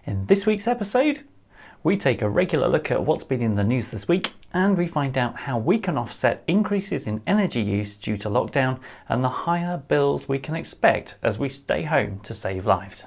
In this week's episode, we take a regular look at what's been in the news this week, and we find out how we can offset increases in energy use due to lockdown and the higher bills we can expect as we stay home to save lives.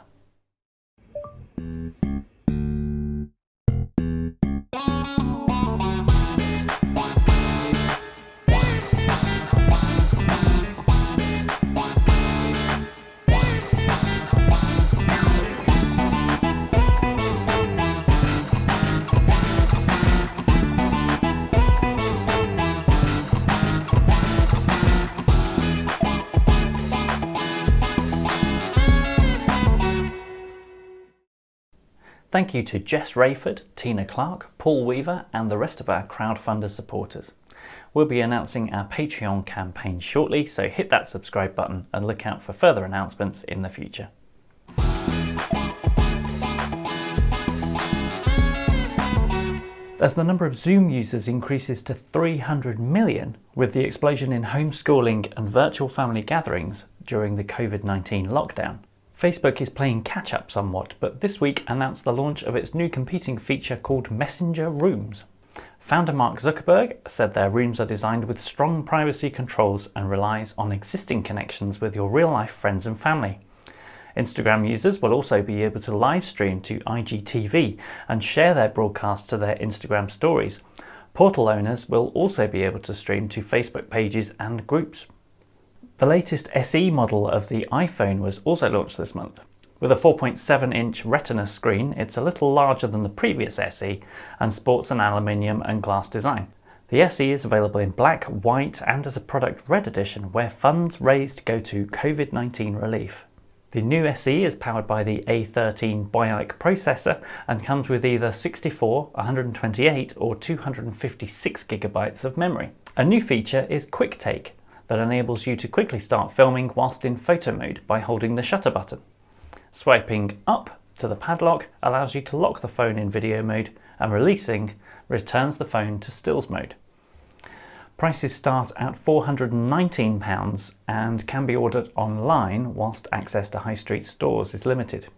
Thank you to Jess Rayford, Tina Clark, Paul Weaver and the rest of our crowdfunder supporters. We'll be announcing our Patreon campaign shortly, so hit that subscribe button and look out for further announcements in the future. As the number of Zoom users increases to 300 million with the explosion in homeschooling and virtual family gatherings during the COVID-19 lockdown, Facebook is playing catch-up somewhat, but this week announced the launch of its new competing feature called Messenger Rooms. Founder Mark Zuckerberg said their rooms are designed with strong privacy controls and relies on existing connections with your real-life friends and family. Instagram users will also be able to live stream to IGTV and share their broadcasts to their Instagram stories. Portal owners will also be able to stream to Facebook pages and groups. The latest SE model of the iPhone was also launched this month. With a 4.7-inch Retina screen, it's a little larger than the previous SE and sports an aluminium and glass design. The SE is available in black, white and as a product red edition where funds raised go to COVID-19 relief. The new SE is powered by the A13 Bionic processor and comes with either 64, 128 or 256 gigabytes of memory. A new feature is Quick Take, that enables you to quickly start filming whilst in photo mode by holding the shutter button. Swiping up to the padlock allows you to lock the phone in video mode, and releasing returns the phone to stills mode. Prices start at £419 and can be ordered online whilst access to high street stores is limited.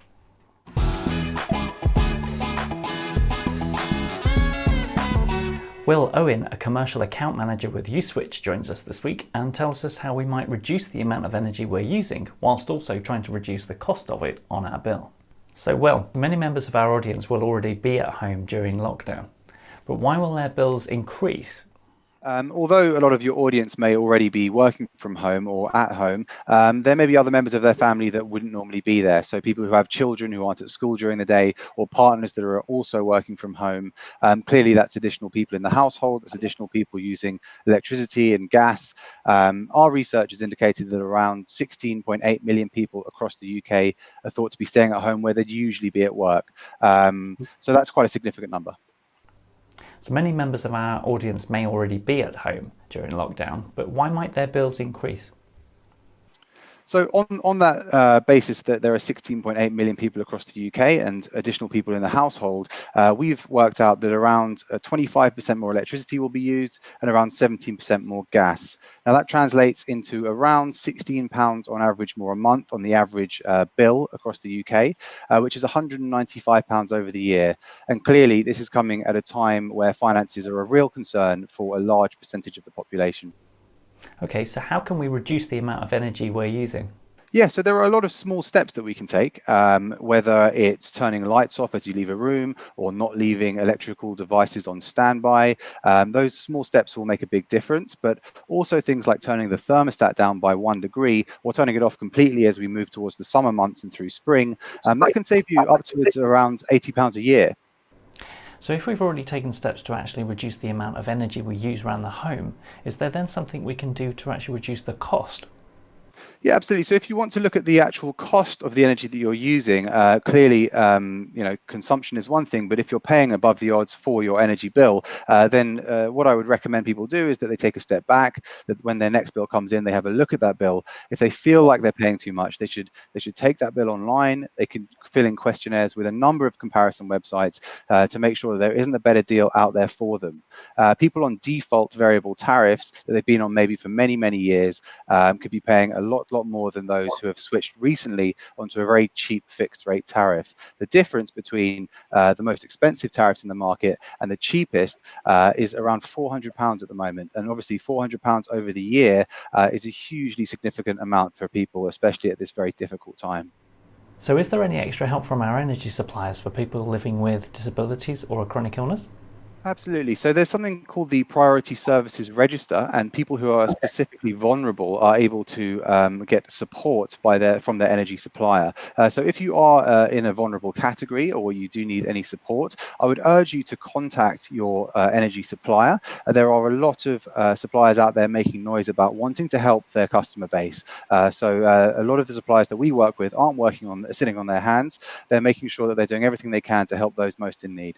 Will Owen, a commercial account manager with Uswitch, joins us this week and tells us how we might reduce the amount of energy we're using whilst also trying to reduce the cost of it on our bill. So, well, many members of our audience will already be at home during lockdown, but why will their bills increase? Although a lot of your audience may already be working from home or at home, there may be other members of their family that wouldn't normally be there. So people who have children who aren't at school during the day, or partners that are also working from home. Clearly that's additional people in the household, that's additional people using electricity and gas. Our research has indicated that around 16.8 million people across the UK are thought to be staying at home where they'd usually be at work. So that's quite a significant number. So many members of our audience may already be at home during lockdown, but why might their bills increase? So on that basis that there are 16.8 million people across the UK and additional people in the household, we've worked out that around 25% more electricity will be used and around 17% more gas. Now that translates into around £16 on average more a month on the average bill across the UK, which is £195 over the year. And clearly this is coming at a time where finances are a real concern for a large percentage of the population. Okay, so how can we reduce the amount of energy we're using? Yeah, so there are a lot of small steps that we can take, whether it's turning lights off as you leave a room or not leaving electrical devices on standby. Those small steps will make a big difference, but also things like turning the thermostat down by 1 degree or turning it off completely as we move towards the summer months and through spring, that can save you upwards around £80 a year. So if we've already taken steps to actually reduce the amount of energy we use around the home, is there then something we can do to actually reduce the cost? Yeah, absolutely. So if you want to look at the actual cost of the energy that you're using, clearly, consumption is one thing, but if you're paying above the odds for your energy bill, then what I would recommend people do is that they take a step back, that when their next bill comes in, they have a look at that bill. If they feel like they're paying too much, they should take that bill online. They can fill in questionnaires with a number of comparison websites to make sure that there isn't a better deal out there for them. People on default variable tariffs that they've been on maybe for many, many years could be paying a lot lot more than those who have switched recently onto a very cheap fixed rate tariff. The difference between the most expensive tariffs in the market and the cheapest is around £400 at the moment. And obviously £400 over the year is a hugely significant amount for people, especially at this very difficult time. So is there any extra help from our energy suppliers for people living with disabilities or a chronic illness? Absolutely. So there's something called the Priority Services Register, and people who are specifically vulnerable are able to get support from their energy supplier. So if you are in a vulnerable category or you do need any support, I would urge you to contact your energy supplier. There are a lot of suppliers out there making noise about wanting to help their customer base. So a lot of the suppliers that we work with aren't sitting on their hands. They're making sure that they're doing everything they can to help those most in need.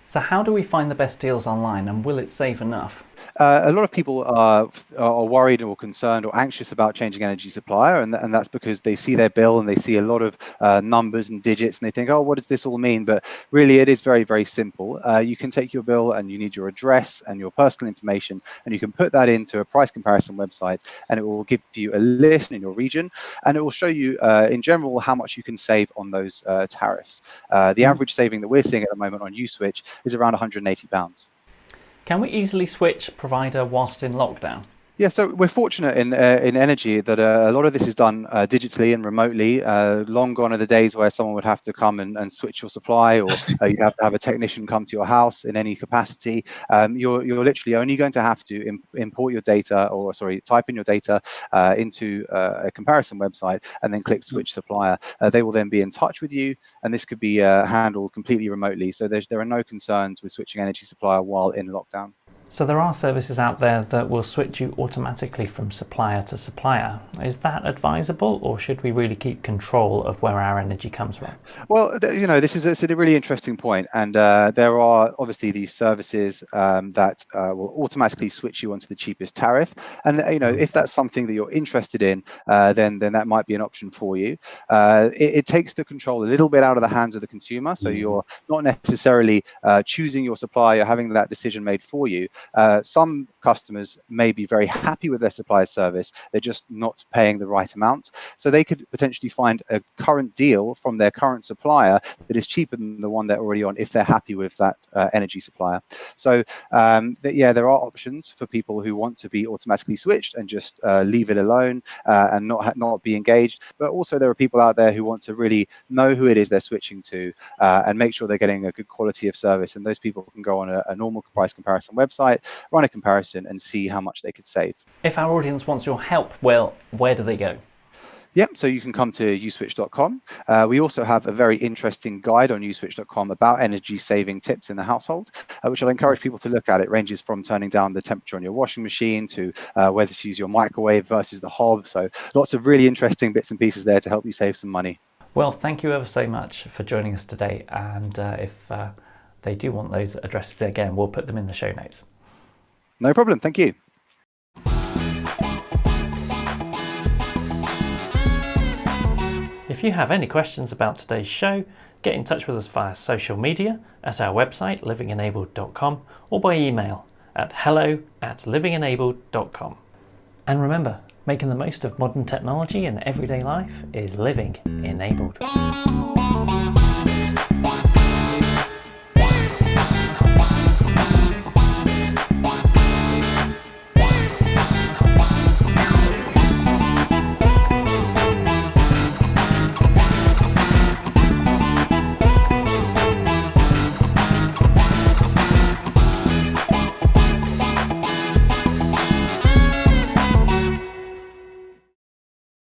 So how do we find the best deals online, and will it save enough? A lot of people are worried or concerned or anxious about changing energy supplier, and that's because they see their bill and they see a lot of numbers and digits, and they think, oh, what does this all mean? But really, it is very, very simple. You can take your bill and you need your address and your personal information, and you can put that into a price comparison website, and it will give you a list in your region, and it will show you in general how much you can save on those tariffs. The average saving that we're seeing at the moment on Uswitch is around £180. Can we easily switch provider whilst in lockdown? Yeah, so we're fortunate in energy that a lot of this is done digitally and remotely. Long gone are the days where someone would have to come and switch your supply, or you have to have a technician come to your house in any capacity. You're literally only going to have to import your data, or sorry, type in your data into a comparison website and then click switch supplier. They will then be in touch with you, and this could be handled completely remotely. So there are no concerns with switching energy supplier while in lockdown. So there are services out there that will switch you automatically from supplier to supplier. Is that advisable, or should we really keep control of where our energy comes from? Well, this is a really interesting point, and there are obviously these services that will automatically switch you onto the cheapest tariff. And if that's something that you're interested in, then that might be an option for you. It takes the control a little bit out of the hands of the consumer, so you're not necessarily choosing your supplier, you're having that decision made for you. Some customers may be very happy with their supplier service, they're just not paying the right amount. So they could potentially find a current deal from their current supplier that is cheaper than the one they're already on if they're happy with that energy supplier. So there are options for people who want to be automatically switched and just leave it alone and not be engaged. But also there are people out there who want to really know who it is they're switching to and make sure they're getting a good quality of service. And those people can go on a normal price comparison website, run a comparison and see how much they could save. If our audience wants your help, well, where do they go? Yeah, so you can come to uswitch.com. We also have a very interesting guide on uswitch.com about energy saving tips in the household, which I'll encourage people to look at. It ranges from turning down the temperature on your washing machine to whether to use your microwave versus the hob. So lots of really interesting bits and pieces there to help you save some money. Well, thank you ever so much for joining us today. And if they do want those addresses again, we'll put them in the show notes. No problem. Thank you. If you have any questions about today's show, get in touch with us via social media, at our website livingenabled.com, or by email at hello@livingenabled.com. And remember, making the most of modern technology in everyday life is living enabled.